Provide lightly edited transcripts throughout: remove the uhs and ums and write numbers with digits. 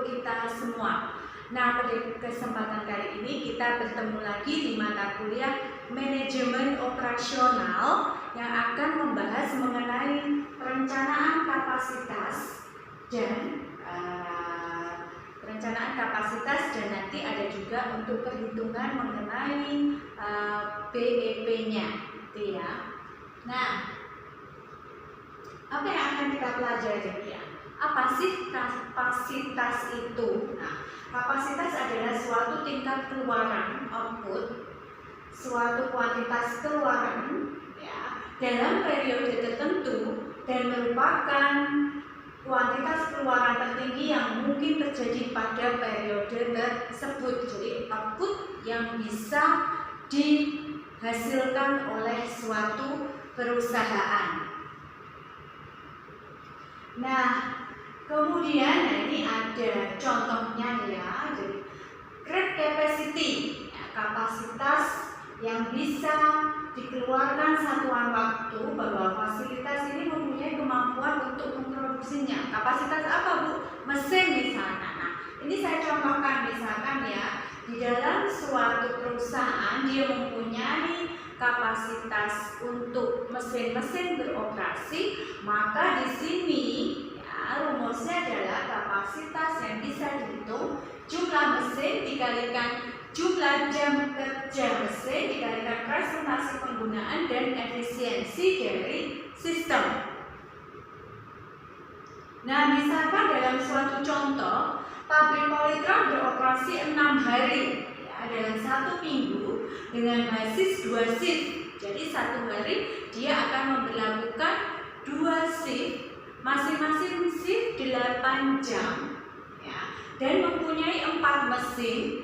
untuk kita semua. Nah, pada kesempatan kali ini kita bertemu lagi di mata kuliah Manajemen Operasional yang akan membahas mengenai perencanaan kapasitas dan nanti ada juga untuk perhitungan mengenai BEP-nya, gitu ya. Nah, apa yang akan kita pelajari ya? Apa sih kapasitas itu? Nah, kapasitas adalah suatu tingkat keluaran output, suatu kuantitas keluaran ya, dalam periode tertentu dan merupakan kuantitas keluaran tertinggi yang mungkin terjadi pada periode tersebut. Jadi output yang bisa dihasilkan oleh suatu perusahaan. Nah, kemudian ini ada contohnya ya. Jadi crate capacity, ya, kapasitas yang bisa dikeluarkan satuan waktu, bahwa fasilitas ini mempunyai kemampuan untuk memproduksinya. Kapasitas apa, Bu? Mesin misalnya. Nah, ini saya contohkan misalkan ya, di dalam suatu perusahaan dia mempunyai kapasitas untuk mesin-mesin beroperasi, maka di sini ya, rumusnya adalah kapasitas yang bisa dihitung jumlah mesin dikalikan jumlah jam kerja mesin dikalikan presentasi penggunaan dan efisiensi dari sistem. Nah, misalkan dalam suatu contoh, pabrik Polytron beroperasi 6 hari ya, dalam 1 minggu dengan basis 2 shift. Jadi 1 hari dia akan memberlakukan 2 shift, masing-masing shift 8 jam ya, dan mempunyai 4 mesin.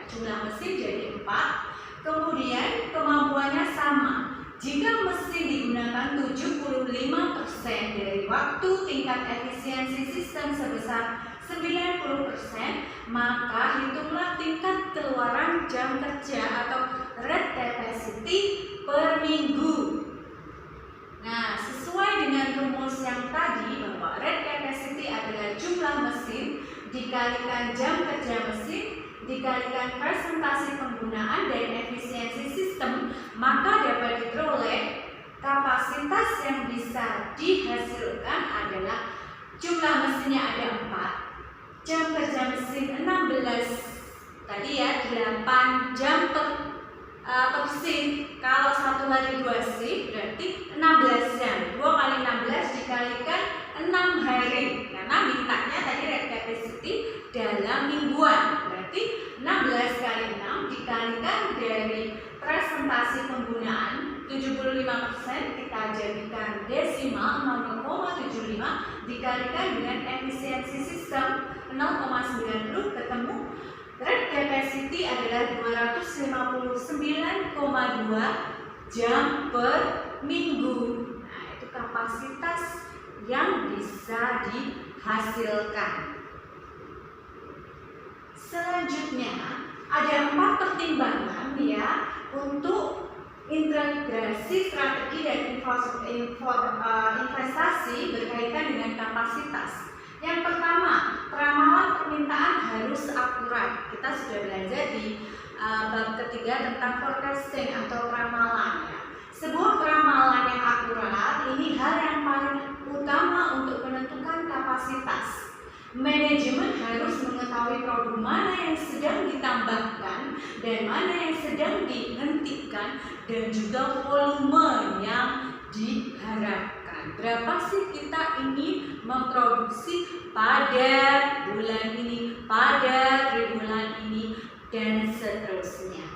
Jumlah mesin jadi 4. Kemudian kemampuannya sama. Jika mesin digunakan 75% dari waktu, tingkat efisiensi sistem sebesar 90%, maka hitunglah tingkat keluaran jam kerja atau rate capacity per minggu. Nah, sesuai dengan rumus yang tadi bahwa rate capacity adalah jumlah mesin dikalikan jam kerja mesin dikalikan presentasi penggunaan dan efisiensi sistem, maka dapat diperoleh kapasitas yang bisa dihasilkan adalah jumlah mesinnya ada 4, jam kerja mesin 16, tadi ya 8 jam per shift. Kalau 1 hari 2 shift berarti 16 jam. 2 kali 16 dikalikan 6 hari. Karena mintanya tadi rate capacity dalam mingguan. Berarti 16 kali 6 dikalikan dari presentasi penggunaan 75%, kita jadikan desimal 0,75 dikalikan dengan efisiensi sistem 0,90, ketemu rate capacity adalah 259,2 jam per minggu. Nah, itu kapasitas yang bisa dihasilkan. Selanjutnya ada 4 pertimbangan ya untuk integrasi strategi dan investasi berkaitan dengan kapasitas. Yang pertama, peramalan permintaan harus akurat. Kita sudah belajar di bab ketiga tentang forecasting atau peramalan ya. Sebuah peramalan yang akurat ini hal yang paling utama untuk menentukan kapasitas. Manajemen harus mengetahui produk mana yang sedang ditambahkan dan mana yang sedang dihentikan, dan juga volume yang diharapkan. Berapa sih kita ingin memproduksi pada bulan ini, pada triwulan ini, dan seterusnya.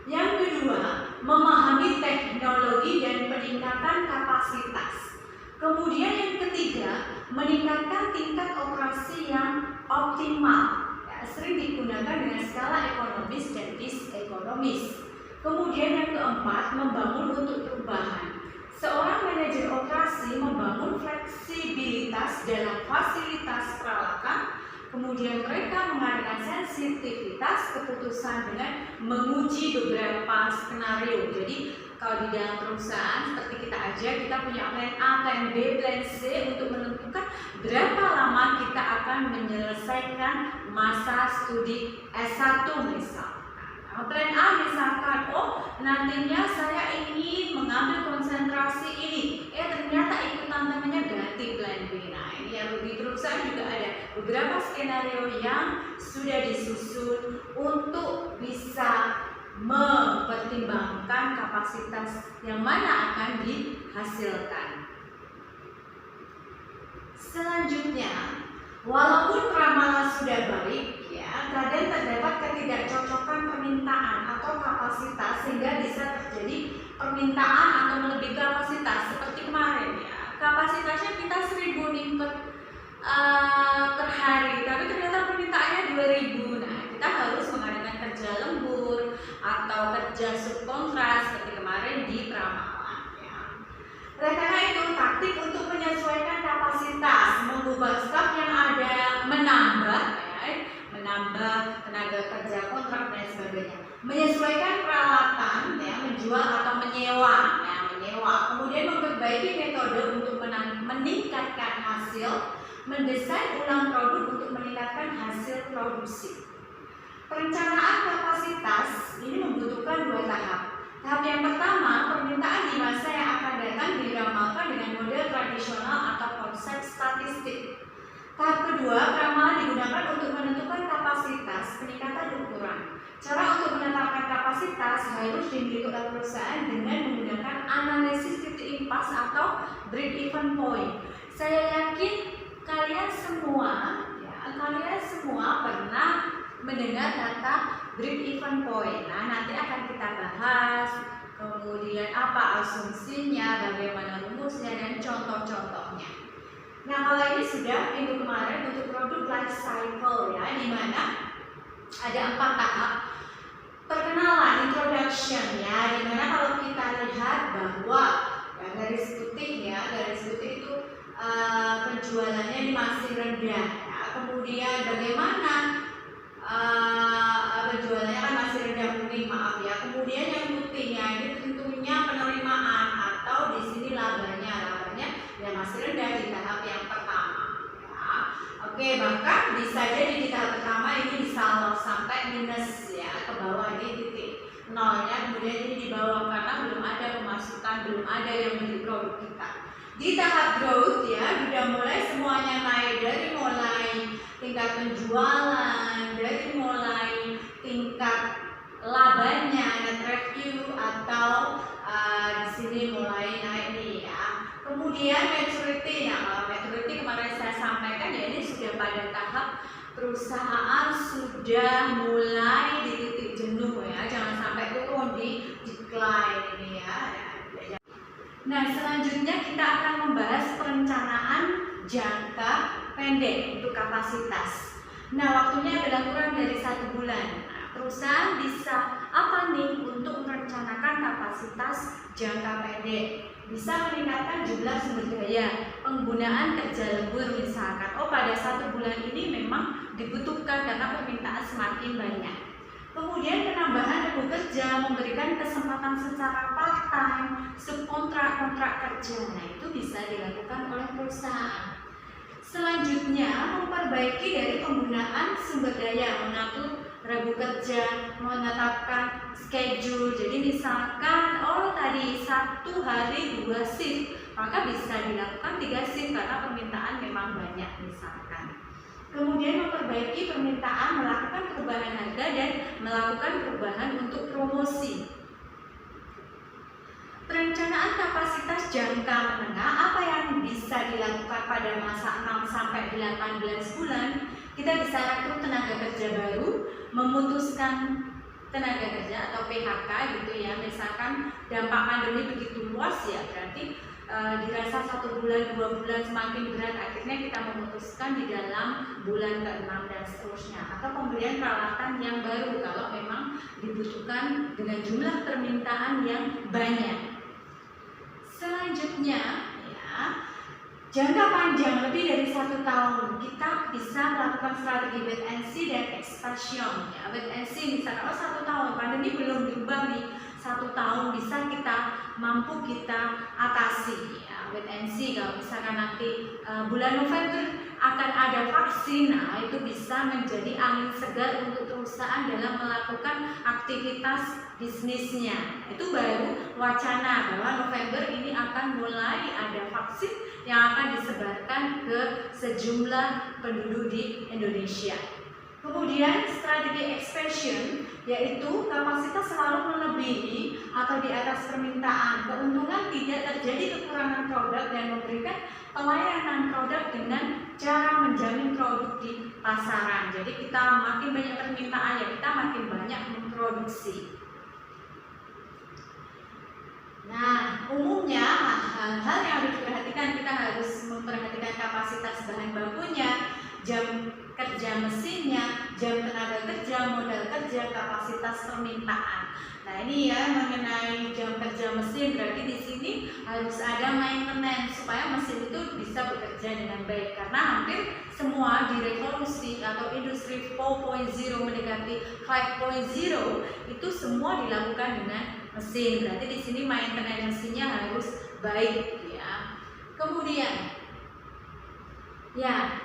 Yang kedua, memahami teknologi dan peningkatan kapasitas. Kemudian yang ketiga, meningkatkan tingkat operasi yang optimal. Ya, sering digunakan dengan skala ekonomis dan disekonomis. Kemudian yang keempat, membangun untuk perubahan. Seorang manajer operasi membangun fleksibilitas dalam fasilitas peralatan. Kemudian mereka mengadakan sensitivitas keputusan dengan menguji beberapa skenario. Jadi Kalau di dalam perusahaan seperti kita aja, kita punya plan A, plan B, plan C untuk menentukan berapa lama kita akan menyelesaikan masa studi S1 misal. Plan A misalkan, oh nantinya saya ingin mengambil konsentrasi ini, ternyata ikutan temannya ganti plan B. Nah ini yang di perusahaan juga ada beberapa skenario yang sudah disusun untuk bisa mempertimbangkan kapasitas yang mana akan dihasilkan. Selanjutnya, walaupun ramalan sudah baik, kadang terdapat ketidakcocokan permintaan atau kapasitas sehingga bisa terjadi permintaan atau melebihi kapasitas seperti kemarin kapasitasnya kita 1000 nih per hari, tapi ternyata permintaannya 2000. Nah kita harus mengadakan kerja lembur atau kerja subkontrak seperti kemarin di pramalan Oleh karena itu, taktik untuk menyesuaikan kapasitas, mengubah staf yang ada, menambah tenaga kerja kontrak dan sebagainya, menyesuaikan peralatan, menjual atau menyewa, kemudian memperbaiki metode untuk meningkatkan hasil, mendesain ulang produk untuk meningkatkan hasil produksi. Perencanaan kapasitas ini membutuhkan 2 tahap. Tahap yang pertama, permintaan di masa yang akan datang diramalkan dengan model tradisional atau konsep statistik. Tahap kedua, ramalan digunakan untuk menentukan kapasitas, peningkatan ukuran. Cara untuk menetapkan kapasitas harus dimiliki oleh perusahaan dengan menggunakan analisis titik impas atau break-even point. Saya yakin kalian semua pernah mendengar kata break-even point. Nah, nanti akan kita bahas, kemudian apa asumsinya, bagaimana rumusnya, dan contoh-contohnya. Nah, kalau ini sudah minggu kemarin untuk produk life cycle di mana ada 4 tahap. Perkenalan, introduction di mana kalau kita lihat bahwa garis putih itu penjualannya ini masih rendah. Kemudian bagaimana penjualannya kan masih rendah kuning, Kemudian yang putihnya ini tentunya penerimaan atau di sini labanya yang masih rendah di tahap yang pertama. Oke, bahkan bisa jadi di tahap pertama ini bisa loss sampai minus ke bawah di titik nolnya, kemudian ini di bawah karena belum ada pemasukan, belum ada yang beli produk kita. Di tahap growth sudah mulai semuanya naik, dari mulai tingkat penjualan, dari mulai tingkat labanya, net revenue atau di sini mulai naik nih Kemudian maturity. Nah, kalau maturity kemarin saya sampaikan ini sudah pada tahap perusahaan sudah mulai di titik jenuh jangan sampai turun di decline ini Nah, selanjutnya kita akan membahas perencanaan jangka pendek untuk kapasitas. Nah, waktunya adalah kurang dari 1 bulan. Perusahaan bisa apa nih untuk merencanakan kapasitas jangka pendek? Bisa meningkatkan jumlah sumber daya, penggunaan kerja lembur misalkan. Pada 1 bulan ini memang dibutuhkan karena permintaan semakin banyak. Kemudian penambahan rebu kerja, memberikan kesempatan secara part-time, subkontrak, kontrak kerja. Nah, itu bisa dilakukan oleh perusahaan. Selanjutnya, memperbaiki dari penggunaan sumber daya, mengatur rebu kerja, menetapkan schedule. Jadi misalkan tadi 1 hari 2 shift, maka bisa dilakukan 3 shift karena permintaan memang banyak misalkan. Kemudian memperbaiki permintaan, melakukan perubahan harga dan melakukan perubahan untuk promosi. Perencanaan kapasitas jangka menengah, apa yang bisa dilakukan pada masa 6 sampai 18 bulan? Kita bisa rekrut tenaga kerja baru, memutuskan tenaga kerja atau PHK misalkan dampak pandemi begitu luas berarti dirasa 1 bulan 2 bulan semakin berat, akhirnya kita memutuskan di dalam bulan ke-6 dan seterusnya, atau pembelian peralatan yang baru kalau memang dibutuhkan dengan jumlah permintaan yang banyak. Selanjutnya jangka panjang lebih dari 1 tahun kita bisa melakukan strategi wait and see dan expansion. Wait and see misalkan 1 tahun pandemi belum berubah nih, 1 tahun bisa mampu kita atasi ya. Wait and see, kalau misalkan nanti bulan November akan ada vaksin, nah itu bisa menjadi angin segar untuk perusahaan dalam melakukan aktivitas bisnisnya. Itu baru wacana bahwa November ini akan mulai ada vaksin yang akan disebarkan ke sejumlah penduduk di Indonesia. Kemudian strategi expansion, yaitu kapasitas selalu melebihi atau di atas permintaan. Keuntungan tidak terjadi kekurangan produk dan memberikan pelayanan produk dengan cara menjamin produk di pasaran. Jadi kita makin banyak permintaan, ya kita makin banyak memproduksi. Nah, umumnya hal-hal yang harus diperhatikan, kita harus memperhatikan kapasitas bahan bakunya, jam kerja mesinnya, jam tenaga kerja, modal kerja, kapasitas permintaan. Nah, ini ya mengenai jam kerja mesin, berarti di sini harus ada maintenance supaya mesin itu bisa bekerja dengan baik, karena hampir semua di revolusi atau industri 4.0 mendekati 5.0 itu semua dilakukan dengan mesin. Berarti di sini maintenance mesinnya harus baik ya. Kemudian ya,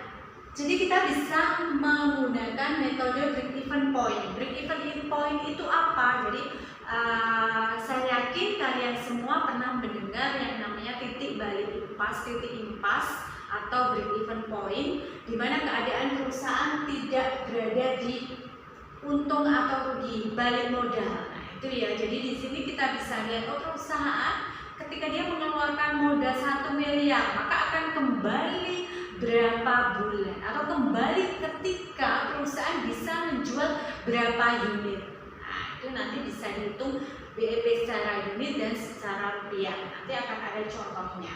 jadi kita bisa menggunakan metode break-even point. Break-even point itu apa? Jadi saya yakin kalian semua pernah mendengar yang namanya titik balik impas, titik impas atau break-even point, di mana keadaan perusahaan tidak berada di untung atau rugi, balik modal. Nah, itu ya. Jadi di sini kita bisa lihat perusahaan ketika dia mengeluarkan modal 1 miliar, maka akan kembali berapa bulan atau kembali ketika perusahaan bisa menjual berapa unit. Nah, itu nanti bisa dihitung BEP secara unit dan secara rupiah. Nanti akan ada contohnya.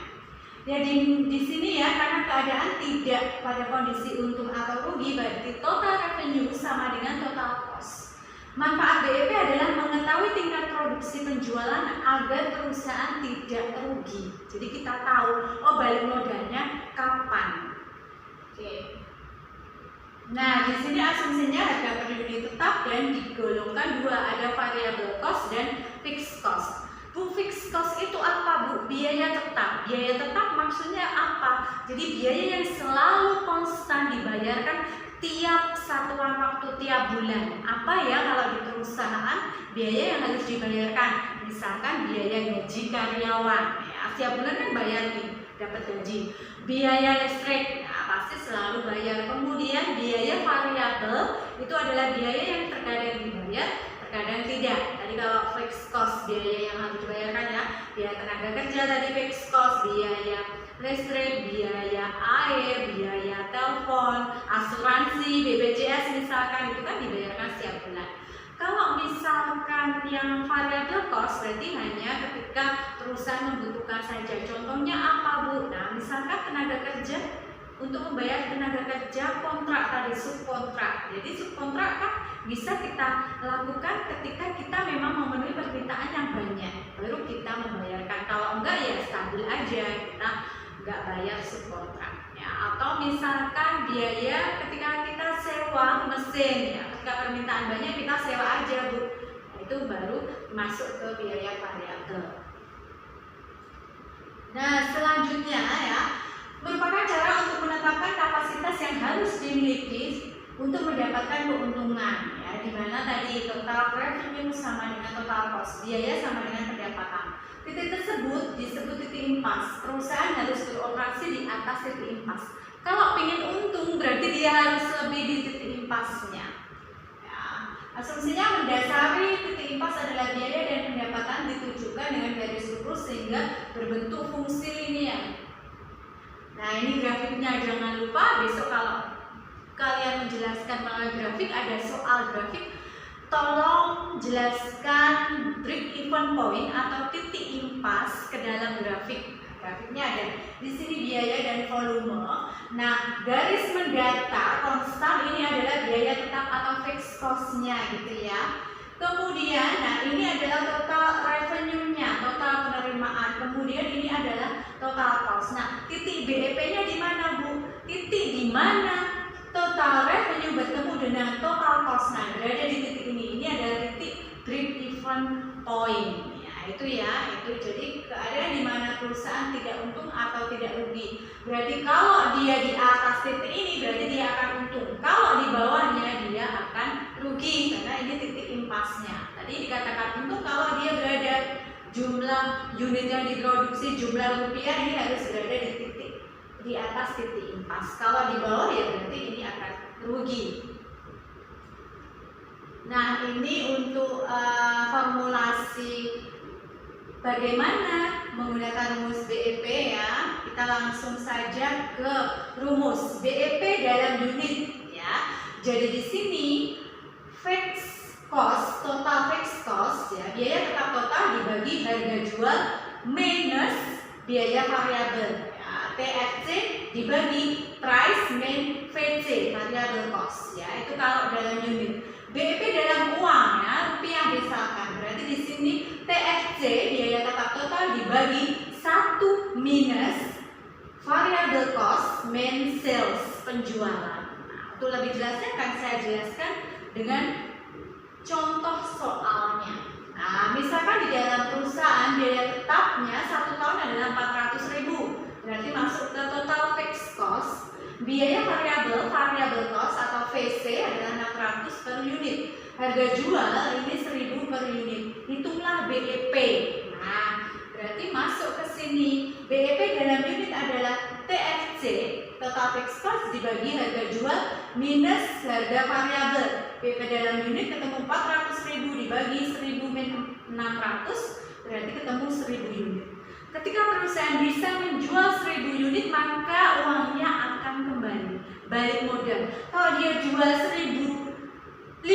Ya di sini ya, karena keadaan tidak pada kondisi untung atau rugi, berarti total revenue sama dengan total cost. Manfaat BEP adalah mengetahui tingkat produksi penjualan agar perusahaan tidak rugi. Jadi kita tahu, oh balik modalnya kapan. Oke. Nah, di sini asumsinya harga per unit tetap dan digolongkan 2, ada variable cost dan fixed cost. Bu, fixed cost itu apa, Bu? Biaya tetap. Biaya tetap maksudnya apa? Jadi biaya yang selalu konstan dibayarkan tiap satuan waktu, tiap bulan. Apa ya kalau di perusahaan biaya yang harus dibayarkan? Misalkan biaya gaji karyawan, ya, tiap bulan kan bayar nih, dapat gaji. Biaya listrik, ya, pasti selalu bayar. Kemudian biaya variabel itu adalah biaya yang terkadang dibayar, terkadang tidak. Tadi kalau fixed cost, biaya yang harus dibayarkan ya, biaya tenaga kerja tadi fixed cost, biaya listrik, biaya air, biaya telepon, asuransi, BPJS misalkan, itu kan dibayarkan setiap bulan. Kalau misalkan yang variable cost berarti hanya ketika perusahaan membutuhkan saja. Contohnya apa, Bu? Nah, misalkan tenaga kerja, untuk membayar tenaga kerja kontrak tadi, subkontrak. Jadi subkontrak kan bisa kita lakukan ketika kita memang memenuhi permintaan yang banyak, baru kita membayarkan. Kalau enggak ya stabil aja, kita enggak bayar subkontrak. Ya, atau misalkan biaya ketika kita sewa mesin, ya, ketika permintaan banyak kita sewa aja, Bu. Nah, itu baru masuk ke biaya variabel. Nah, selanjutnya ya, merupakan cara untuk menetapkan kapasitas yang harus dimiliki untuk mendapatkan keuntungan, ya, di mana tadi total revenue sama dengan total cost, biaya sama dengan pendapatan. Titik tersebut disebut titik impas. Perusahaan harus beroperasi di atas titik impas. Kalau ingin untung berarti dia harus lebih di titik impasnya. Ya, asumsinya mendasari titik impas adalah biaya dan pendapatan ditujukan dengan garis lurus sehingga berbentuk fungsi linear. Nah, ini grafiknya, jangan lupa besok kalau kalian menjelaskan mengenai grafik, ada soal grafik, tolong jelaskan break even point atau titik impas ke dalam grafik. Grafiknya ada di sini biaya dan volume. Nah, garis mendata konstan ini adalah biaya tetap atau fixed cost-nya gitu ya. Kemudian, nah ini adalah total revenue-nya, total penerimaan. Kemudian ini adalah total cost. Nah, titik BEP-nya di mana, Bu? Titik di mana total revenue bertemu dengan total cost. Nah, berada di titik ini. Ini adalah titik break even point. Ya, itu jadi keadaan di mana perusahaan tidak untung atau tidak rugi. Berarti kalau dia di atas titik ini berarti dia akan untung. Kalau di bawahnya dia akan rugi karena ini titik impasnya. Tadi dikatakan untung kalau dia berada jumlah unit yang diproduksi, jumlah rupiah ini harus berada di titik di atas titik impas. Kalau di bawah ya berarti ini akan rugi. Nah, ini untuk formulasi bagaimana menggunakan rumus BEP ya. Kita langsung saja ke rumus BEP dalam unit ya. Jadi di sini fixed cost, total fixed cost ya, biaya tetap total dibagi harga jual minus biaya variabel ya, TFC dibagi price min VC variable cost ya. Itu kalau dalam unit. BEP dalam uang ya, rupiah misalkan. Berarti di sini TFC biaya tetap total dibagi 1 minus variable cost min sales penjualan. Nah, untuk lebih jelasnya akan saya jelaskan dengan contoh soalnya. Nah, misalkan di dalam perusahaan biaya tetapnya 1 tahun adalah 400.000. Berarti masuk ke total fixed cost. Biaya variabel cost atau VC adalah 600 per unit. Harga jual ini 1000 per unit. Hitunglah BEP. Nah, berarti masuk ke sini. BEP dalam unit adalah TFC, total fixed cost dibagi harga jual minus harga variabel. BEP dalam unit ketemu 400.000 dibagi 1000 min 600, berarti ketemu 1000 unit. Ketika perusahaan bisa menjual 1000 unit, maka uangnya akan kembali, balik modal. Kalau dia jual 1050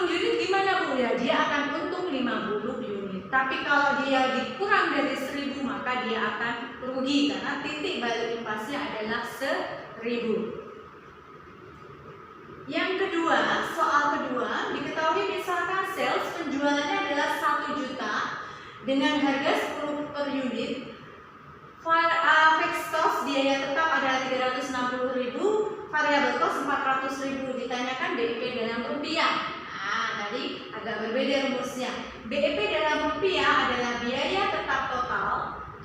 unit gimana Bu ya? Dia akan untung 50 unit. Tapi kalau dia dikurang dari 1000, maka dia akan rugi karena titik balik impasnya adalah 1000. Yang kedua, soal kedua, diketahui misalkan sales penjualannya adalah 1 juta dengan harga 10 per unit. Fixed cost biaya tetap adalah 360.000, variable cost 400.000. Ditanyakan BEP dalam rupiah. Nah, tadi agak berbeda rumusnya. BEP dalam rupiah adalah biaya tetap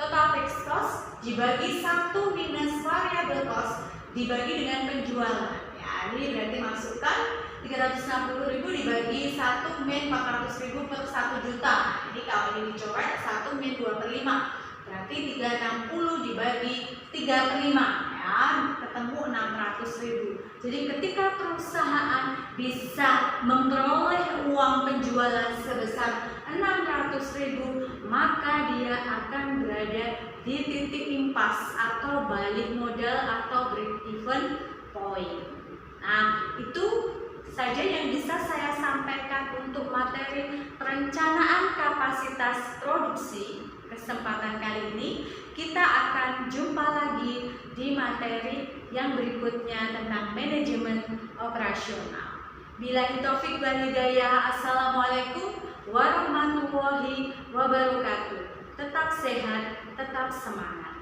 total fixed cost dibagi 1 minus variable cost dibagi dengan penjualan. Ya, ini berarti masukkan 360.000 dibagi 1 min 400.000 per 1 juta. Ini kalau ini dicoret 1 min 2/5. Berarti 360 dibagi 3/5 ya, ketemu 600.000. Jadi ketika perusahaan bisa memperoleh uang penjualan sebesar 600.000, maka dia akan berada di titik impas atau balik modal atau break even point. Nah, itu saja yang bisa saya sampaikan untuk materi perencanaan kapasitas produksi. Kesempatan kali ini kita akan jumpa lagi di materi yang berikutnya tentang manajemen operasional. Billahi taufik wal hidayah. Assalamualaikum warahmatullahi wabarakatuh. Tetap sehat, tetap semangat.